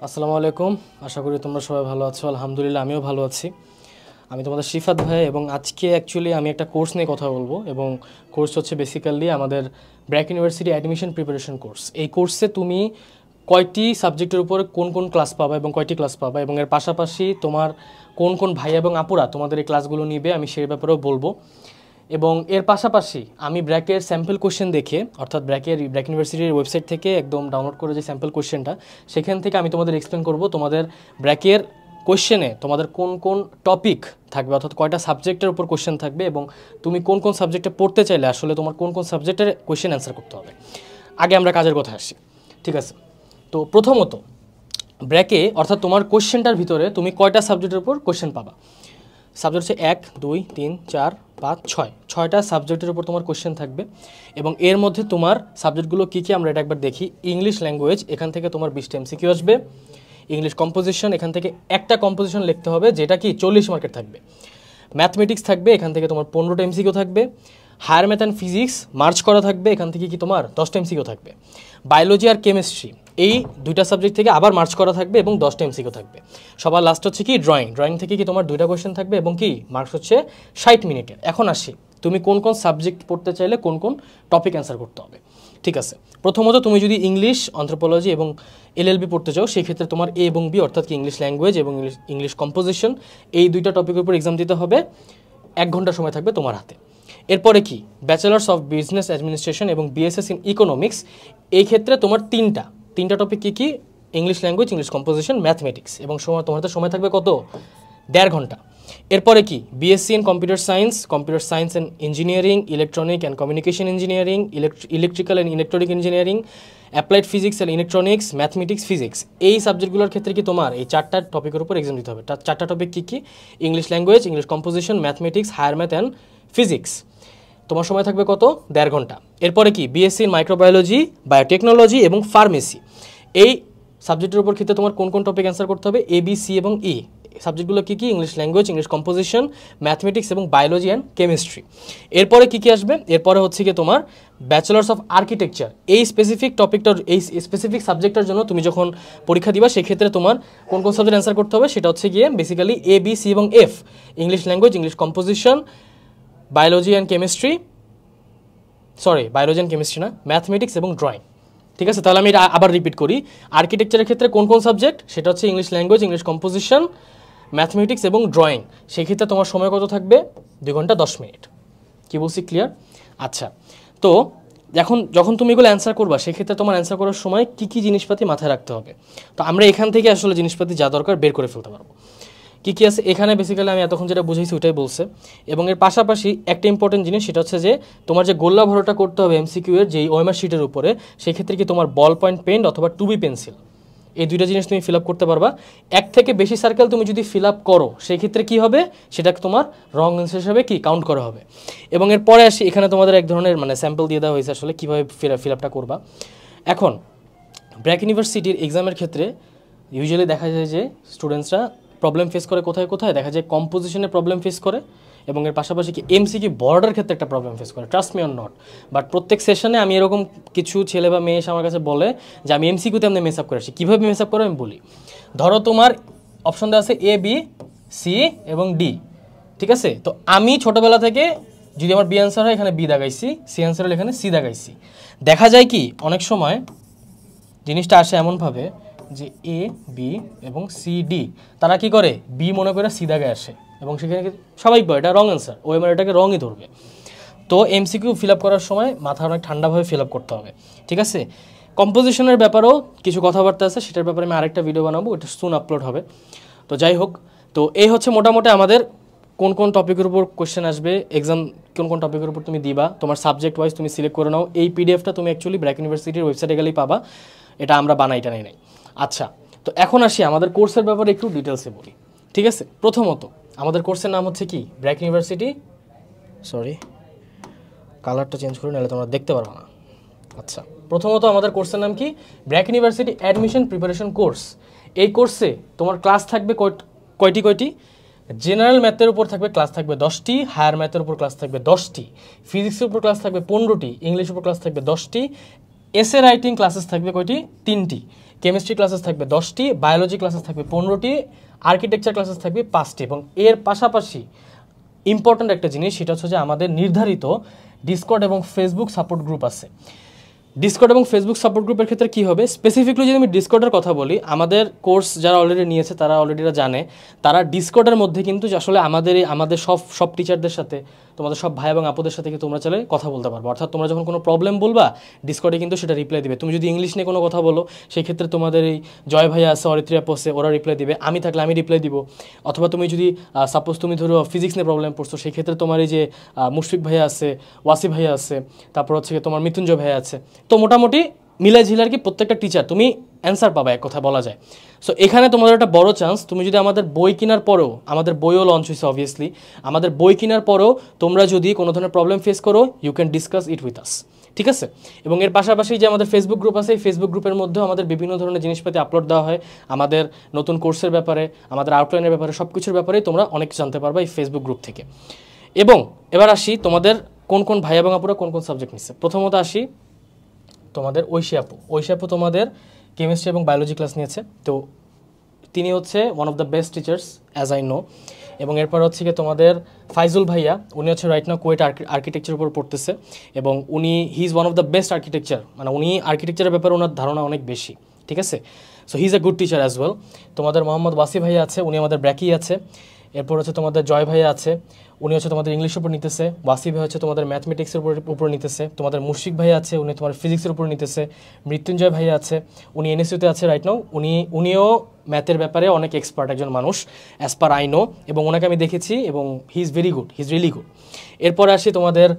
আসসালামু আলাইকুম। আশা করি তোমরা সবাই ভালো আছো। আলহামদুলিল্লাহ আমিও ভালো আছি। আমি তোমাদের শিফাত ভাই এবং আজকে অ্যাকচুয়ালি আমি একটা কোর্স নিয়ে কথা বলবো এবং কোর্স হচ্ছে বেসিক্যালি আমাদের BRAC university admission preparation course. এই কোর্সে তুমি কয়টি সাবজেক্টের উপর কোন কোন ক্লাস পাবা এবং কয়টি ক্লাস পাবা এবং এর পাশাপাশি তোমার কোন কোন ভাই এবং আপুরা তোমাদের এই ক্লাসগুলো নিবে আমি সেই ব্যাপারেও বলবো। এবং এর পাশাপাশি আমি ব্র্যাকের স্যাম্পল কোশ্চেন দেখে অর্থাৎ ব্র্যাক ইউনিভার্সিটির ওয়েবসাইট থেকে একদম ডাউনলোড করে যে স্যাম্পল কোশ্চেনটা সেখান থেকে আমি তোমাদের এক্সপ্লেন করব তোমাদের ব্র্যাকের কোশ্চেনে তোমাদের কোন কোন টপিক থাকবে অর্থাৎ কয়টা সাবজেক্টের উপর কোশ্চেন থাকবে এবং তুমি কোন কোন সাবজেক্টে পড়তে চাইলে আসলে তোমার কোন কোন সাবজেক্টের কোশ্চেন অ্যান্সার করতে হবে। আগে আমরা কাজের কথা আসি, ঠিক আছে? তো প্রথমত ব্র্যাকে অর্থাৎ তোমার কোশ্চেনটার ভিতরে তুমি কয়টা সাবজেক্টের উপর কোশ্চেন পাবা। সাবজেক্ট হচ্ছে 1 2 3 4 5 6 ছয়টা সাবজেক্টের উপর তোমার কোশ্চেন থাকবে এবং এর মধ্যে তোমার সাবজেক্টগুলো কী কী আমরা এটা একবার দেখি। ইংলিশ ল্যাঙ্গুয়েজ, এখান থেকে তোমার 20টা এমসিকিউ আসবে। ইংলিশ কম্পোজিশন, এখান থেকে একটা কম্পোজিশন লিখতে হবে যেটা কি 40 মার্কের থাকবে। ম্যাথমেটিক্স থাকবে, এখান থেকে তোমার 15টা এমসিকিউ থাকবে। Higher math and physics March করা থাকবে, এখান থেকে কি তোমার 10টা এমসিকিউ থাকবে। বায়োলজি আর কেমিস্ট্রি এই দুইটা সাবজেক্ট থেকে আবার মার্চ করা থাকবে এবং 10টা এমসিকিউ থাকবে। সবার লাস্ট হচ্ছে কি ড্রয়িং থেকে কি তোমার 2টা কোয়েশ্চেন থাকবে এবং কি মার্কস হচ্ছে 60 মিনিটের। এখন আসি তুমি কোন কোন সাবজেক্ট পড়তে চাইলে কোন কোন টপিক অ্যান্সার করতে হবে, ঠিক আছে? প্রথমত তুমি যদি ইংলিশ, অ্যানথ্রোপোলজি এবং এলএলবি পড়তে চাও সেই ক্ষেত্রে তোমার এ এবং বি অর্থাৎ কি ইংলিশ ল্যাঙ্গুয়েজ এবং ইংলিশ কম্পোজিশন এই দুইটা টপিকের উপর এক্সাম দিতে হবে। 1 ঘন্টা সময় থাকবে তোমার হাতে। এরপরে কি ব্যাচেলার্স অফ বিজনেস অ্যাডমিনিস্ট্রেশন এবং বিএসএস ইন ইকোনমিক্স, এই ক্ষেত্রে তোমার তিনটা টপিক কী কী? English language, English composition, mathematics এবং তোমার হাতে সময় থাকবে কত? 1.5 ঘন্টা। এরপরে কি BSc in computer science and engineering, electronic and communication engineering, electrical and electronic engineering, applied physics and electronics, mathematics, physics এই সাবজেক্টগুলোর ক্ষেত্রে কি তোমার এই 4টা টপিকের উপর এক্সাম দিতে হবে। 4টা টপিক কী কী? English language, English composition, mathematics, higher math and physics. তোমার সময় থাকবে কত? 1.5 ঘন্টা। এরপরে কি বিএসসি ইন মাইক্রোবায়োলজি, বায়োটেকনোলজি এবং ফার্মেসি এই সাবজেক্টের উপর ক্ষেত্রে তোমার কোন কোন টপিক অ্যান্সার করতে হবে? এ বি সি এবং ই সাবজেক্টগুলো কী কী? English language, English composition, mathematics এবং বায়োলজি অ্যান্ড কেমিস্ট্রি। এরপরে কী কী আসবে? এরপরে হচ্ছে কি তোমার ব্যাচেলার্স অফ আর্কিটেকচার। এই স্পেসিফিক টপিকটার এই স্পেসিফিক সাবজেক্টের জন্য তুমি যখন পরীক্ষা দিবা সেক্ষেত্রে তোমার কোন কোন সাবজেক্ট অ্যান্সার করতে হবে সেটা হচ্ছে গিয়ে বেসিক্যালি এ বি সি এবং F, English language, English composition, biology and chemistry, না, ম্যাথমেটিক্স এবং ড্রয়িং, ঠিক আছে? তাহলে আমি এটা আবার রিপিট করি। আর্কিটেকচারের ক্ষেত্রে কোন কোন সাবজেক্ট? সেটা হচ্ছে English language, English composition, mathematics এবং ড্রয়িং। সেই ক্ষেত্রে তোমার সময় কত থাকবে? 2 ঘন্টা 10 মিনিট। কি বলছি ক্লিয়ার? আচ্ছা, তো যখন তুমি এগুলো অ্যান্সার করবা সেক্ষেত্রে তোমার অ্যান্সার করার সময় কী কী জিনিসপাতি মাথায় রাখতে হবে। তো আমরা এখান থেকে আসলে জিনিসপাতি যা দরকার বের করে ফেলতে পারবো। কী কী আছে এখানে বেসিক্যালি আমি এতক্ষণ যেটা বুঝেছি ওটাই বলছে। এবং এর পাশাপাশি একটা ইম্পর্টেন্ট জিনিস সেটা হচ্ছে যে তোমার যে গোল্লা ভরাটা করতে হবে এমসিকিউ এর যেই ওএমআর শিটের উপরে, সেক্ষেত্রে কি তোমার বল পয়েন্ট পেন অথবা 2B পেন্সিল এই দুইটা জিনিস তুমি ফিল আপ করতে পারবা। 1 থেকে বেশি সার্কেল তুমি যদি ফিল আপ করো সেই ক্ষেত্রে কী হবে? সেটাকে তোমার রং অ্যান্সার হিসাবে কি কাউন্ট করা হবে। এবং এর পরে আসি এখানে তোমাদের এক ধরনের স্যাম্পল দিয়ে দেওয়া হয়েছে আসলে কীভাবে ফিল আপটা করবা। এখন ব্র্যাক ইউনিভার্সিটির এক্সামের ক্ষেত্রে ইউজুয়ালি দেখা যায় যে স্টুডেন্টসরা প্রবলেম ফেস করে কোথায় দেখা যায় কম্পোজিশনে প্রবলেম ফেস করে এবং এর পাশাপাশি কি এমসিকিউ বর্ডার ক্ষেত্রে একটা প্রবলেম ফেস করে। Trust me or not, but প্রত্যেক সেশনে আমি এরকম কিছু ছেলে বা মেয়ে এসে আমার কাছে বলে যে আমি এমসিকিউতে আমি মেস আপ করে আসি। কীভাবে মেস আপ করে আমি বলি। ধরো তোমার অপশন দেওয়া আছে এ বি সি এবং ডি, ঠিক আছে? তো আমি ছোটোবেলা থেকে যদি আমার বি অ্যান্সার হয় এখানে বি দাগাইছি, সি অ্যান্সার হলে এখানে সি দাগাইছি। দেখা যায় কি অনেক সময় জিনিসটা আসে এমনভাবে যে এ বি এবং সি ডি তারা কি করে বি মনে করে সি দাগে আসে এবং সেখানে স্বাভাবিকভাবে এটা রং অ্যান্সার, ওএমআর এটাকে রঙই ধরবে। তো এমসিকিউ ফিল আপ করার সময় মাথা অনেক ঠান্ডাভাবে ফিল আপ করতে হবে, ঠিক আছে? কম্পোজিশনের ব্যাপারেও কিছু কথাবার্তা আছে, সেটার ব্যাপারে আমি আরেকটা ভিডিও বানাবো, এটা সুন আপলোড হবে। তো যাই হোক, তো এই হচ্ছে মোটামুটি আমাদের কোন কোন টপিকের উপর কোশ্চেন আসবে, এক্সাম কোন কোন টপিকের উপর তুমি দিবা, তোমার সাবজেক্ট ওয়াইজ তুমি সিলেক্ট করে নাও। এই পিডিএফটা তুমি অ্যাকচুয়ালি ব্র্যাক ইউনিভার্সিটির ওয়েবসাইটে গেলেই পাবা, এটা আমরা বানাইটা নাই। আচ্ছা, তো এখন আসি আমাদের কোর্সের ব্যাপারে একটু ডিটেলসে বলি, ঠিক আছে? প্রথমত আমাদের কোর্সের নাম হচ্ছে কি ব্র্যাক ইউনিভার্সিটি, সরি কালারটা চেঞ্জ করে নাহলে তোমরা দেখতে পারবে না। আচ্ছা, প্রথমত আমাদের কোর্সের নাম কি BRAC university admission preparation course. এই কোর্সে তোমার ক্লাস থাকবে কয়টি? জেনারেল ম্যাথের উপর থাকবে ক্লাস থাকবে 10টি, হায়ার ম্যাথের উপর ক্লাস থাকবে 10টি, ফিজিক্সের উপর ক্লাস থাকবে 15টি, ইংলিশের উপর ক্লাস থাকবে 10টি, এসে রাইটিং ক্লাসেস থাকবে কয়টি? 3টি। কেমিস্ট্রি ক্লাসেস থাকবে 10টি, বায়োলজি ক্লাসেস থাকবে 15টি, আর্কিটেকচার ক্লাসেস থাকবে 5টি, এবং এর পাশাপাশি ইম্পর্ট্যান্ট একটা জিনিস, সেটা হচ্ছে যে আমাদের নির্ধারিত ডিসকর্ড এবং ফেসবুক সাপোর্ট গ্রুপ আছে। ডিসকর্ড এবং ফেসবুক সাপোর্ট গ্রুপের ক্ষেত্রে কী হবে, স্পেসিফিকলি যদি আমি ডিসকর্ডের কথা বলি, আমাদের কোর্স যারা অলরেডি নিয়েছে তারা অলরেডি জানে, তারা ডিসকর্ডের মধ্যে কিন্তু আসলে আমাদের সব টিচারদের সাথে, তোমাদের সব ভাই এবং আপুদের সাথে কি তোমরা চাইলে কথা বলতে পারবো। অর্থাৎ তোমরা যখন কোনো প্রবলেম বলবা, ডিসকর্ডে কিন্তু সেটা রিপ্লাই দিবে। তুমি যদি ইংলিশ নিয়ে কোনো কথা বলো, সেই ক্ষেত্রে তোমাদের এই জয় ভাইয়া আছে, অরিত্রী আপু আছে, ওরা রিপ্লাই দিবে। আমি থাকলে আমি রিপ্লাই দিব। অথবা তুমি যদি সাপোজ তুমি ধরো ফিজিক্স নিয়ে প্রবলেম পড়ছো, সেই ক্ষেত্রে তোমার এই যে মুশফিক ভাইয়া আছে, ওয়াসি ভাইয়া আছে, তারপর হচ্ছে তোমার মৃত্যুঞ্জয় ভাইয়া আছে। তো মোটামুটি মিলাই ঝিলার কি প্রত্যেকটা টিচার তুমি অ্যান্সার পাবা, এক কথা বলা যায়। সো এখানে তোমাদের একটা বড় চান্স, তুমি যদি আমাদের বই কেনার পরেও, আমাদের বইও লঞ্চ হয়েছে অবভিয়াসলি, আমাদের বই কেনার পরেও তোমরা যদি কোনো ধরনের প্রবলেম ফেস করো, you can discuss it with us, ঠিক আছে? এবং এর পাশাপাশি যে আমাদের ফেসবুক গ্রুপ আছে, এই ফেসবুক গ্রুপের মধ্যেও আমাদের বিভিন্ন ধরনের জিনিসপাতি আপলোড দেওয়া হয়, আমাদের নতুন কোর্সের ব্যাপারে, আমাদের আউটলাইনের ব্যাপারে, সব কিছুর ব্যাপারেই তোমরা অনেক জানতে পারবা এই ফেসবুক গ্রুপ থেকে। এবং এবার আসি তোমাদের কোন কোন ভাই এবং আপুরা কোন কোন সাবজেক্ট নিচ্ছে। প্রথমত আসি তোমাদের ঐশী আপু তোমাদের কেমিস্ট্রি এবং বায়োলজি ক্লাস নিয়েছে। তো তিনি হচ্ছে one of the best teachers as I know. এবং এরপর হচ্ছে কি তোমাদের ফাইজুল ভাইয়া, উনি হচ্ছে রাইট নাও কুয়েট আর্কিটেকচার উপর পড়তেছে, এবং he is one of the best architecture, মানে উনি আর্কিটেকচারের ব্যাপারে ওনার ধারণা অনেক বেশি, ঠিক আছে? So he is a good teacher as well. তোমাদের মোহাম্মদ ওয়াসি ভাইয়া আছে, উনি আমাদের ব্র্যাকি আছে। এরপর হচ্ছে তোমাদের জয় ভাইয়া আছে, উনি হচ্ছে তোমাদের ইংলিশের উপর নিতেছে। ওয়াসি ভাই হচ্ছে তোমাদের ম্যাথমেটিক্সের উপর নিতেছে। তোমাদের মুশফিক ভাইয়া আছে, উনি তোমার ফিজিক্সের উপর নিতেছে। মৃত্যুঞ্জয় ভাইয়া আছে, উনি এনএসইউতে আছে রাইট নাও। উনিও ম্যাথের ব্যাপারে অনেক এক্সপার্ট একজন মানুষ, অ্যাজ পার আই নো, এবং ওনাকে আমি দেখেছি, এবং he is very good, he is really good. এরপরে আসি তোমাদের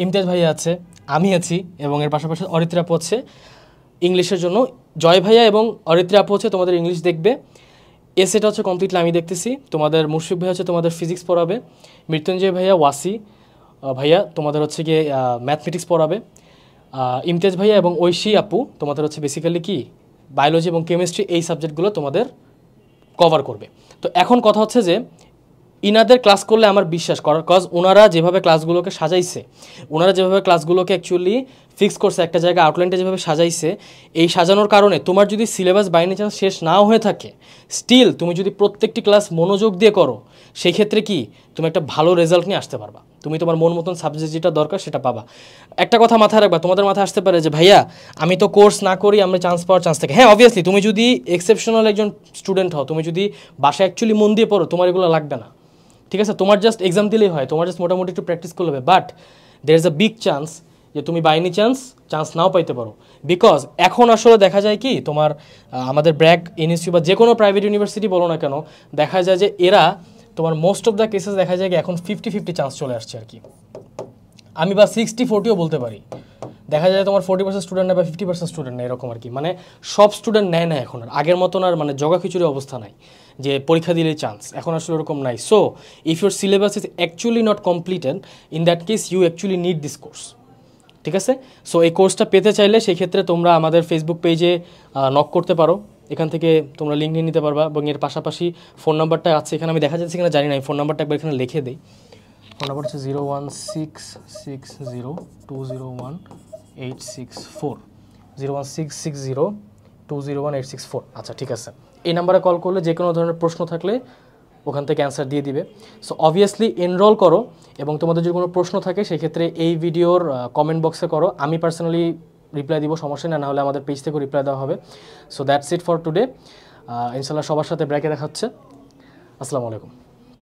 ইমতিয়াজ ভাইয়া আছে, আমি আছি, এবং এর পাশাপাশি অরিত্রী আপু আছে ইংলিশের জন্য। জয় ভাইয়া এবং অরিত্রী আপু হচ্ছে তোমাদের ইংলিশ দেখবে। এসেটা হচ্ছে কমপ্লিটলি আমি দেখতেছি। তোমাদের মুশফিক ভাইয়া হচ্ছে তোমাদের ফিজিক্স পড়াবে। মৃত্যুঞ্জয় ভাইয়া, ওয়াসি ভাইয়া তোমাদের হচ্ছে গিয়ে ম্যাথমেটিক্স পড়াবে। ইমতিয়াজ ভাইয়া এবং ঐশী আপু তোমাদের হচ্ছে বেসিক্যালি কি বায়োলজি এবং কেমিস্ট্রি, এই সাবজেক্টগুলো তোমাদের কভার করবে। তো এখন কথা হচ্ছে যে ইনাদের ক্লাস করলে আমার বিশ্বাস করার, কজ ওনারা যেভাবে ক্লাসগুলোকে সাজাইছে, ওনারা যেভাবে ক্লাসগুলোকে অ্যাকচুয়ালি ফিক্স করছে, একটা জায়গায় আউটলাইনটা যেভাবে সাজাইছে, এই সাজানোর কারণে তোমার যদি সিলেবাস বাই এনি চান্স শেষ নাও হয়ে থাকে, স্টিল তুমি যদি প্রত্যেকটি ক্লাস মনোযোগ দিয়ে করো, সেই ক্ষেত্রে কি তুমি একটা ভালো রেজাল্ট নিয়ে আসতে পারবা। তুমি তোমার মন মতন সাবজেক্ট যেটা দরকার সেটা পাবা। একটা কথা মাথায় রাখবা, তোমাদের মাথায় আসতে পারে যে ভাইয়া আমি তো কোর্স না করি, আমরা চান্স পাওয়ার চান্স থাকে। হ্যাঁ, অবভিয়াসলি তুমি যদি এক্সেপশনাল একজন স্টুডেন্ট হও, তুমি যদি বাসায় অ্যাকচুয়ালি মন দিয়ে পড়ো, তোমার এগুলো লাগবে না, ঠিক আছে? তোমার জাস্ট এক্সাম দিলেই হয়, তোমার জাস্ট মোটামুটি একটু প্র্যাকটিস করলে হবে। But there is a big chance যে তুমি বাই এনি চান্স নাও পাইতে পারো। বিকজ এখন আসলে দেখা যায় কি, তোমার আমাদের ব্র্যাক, এনএসইউ বা যে কোনো প্রাইভেট ইউনিভার্সিটি বলো না কেন, দেখা যায় যে এরা তোমার মোস্ট অফ দ্য কেসেস দেখা যায় কি এখন 50-50 চান্স চলে আসছে আর কি। আমি বা 60-40ও বলতে পারি। দেখা যায় তোমার 40% স্টুডেন্ট নেয় বা 50% স্টুডেন্ট নেয়, এরকম আর কি। মানে সব স্টুডেন্ট নেয় না এখন, আর আগের মতন আর মানে জগা খিচুড়ি অবস্থা নাই যে পরীক্ষা দিলেই চান্স, এখন আসলে ওরকম নাই। So if your syllabus is actually not completed, in that case you actually need this course, ঠিক আছে? সো এই কোর্সটা পেতে চাইলে সেই ক্ষেত্রে তোমরা আমাদের ফেসবুক পেজে নক করতে পারো, এখান থেকে তোমরা লিঙ্ক নিয়ে নিতে পারবা। এবং এর পাশাপাশি ফোন নাম্বারটা আছে এখানে, আমি দেখা যাচ্ছে কিনা জানি না, ফোন নাম্বারটা একবার এখানে লিখে দিই। ফোন নাম্বার হচ্ছে 01660201864, 01660201864। আচ্ছা, ঠিক আছে। এই নাম্বারে কল করলে যে কোনো ধরনের প্রশ্ন থাকলে ওখান থেকে অ্যান্সার দিয়ে দিবে। সো অবভিয়াসলি এনরোল করো, এবং তোমাদের যদি কোনো প্রশ্ন থাকে সেক্ষেত্রে এই ভিডিওর কমেন্ট বক্সে করো, আমি পার্সোনালি রিপ্লাই দিব, সমস্যা না হলে আমাদের পেজ থেকেও রিপ্লাই দেওয়া হবে। So that's it for today. ইনশাল্লাহ সবার সাথে ব্রেকে দেখা হচ্ছে। আসসালামু আলাইকুম।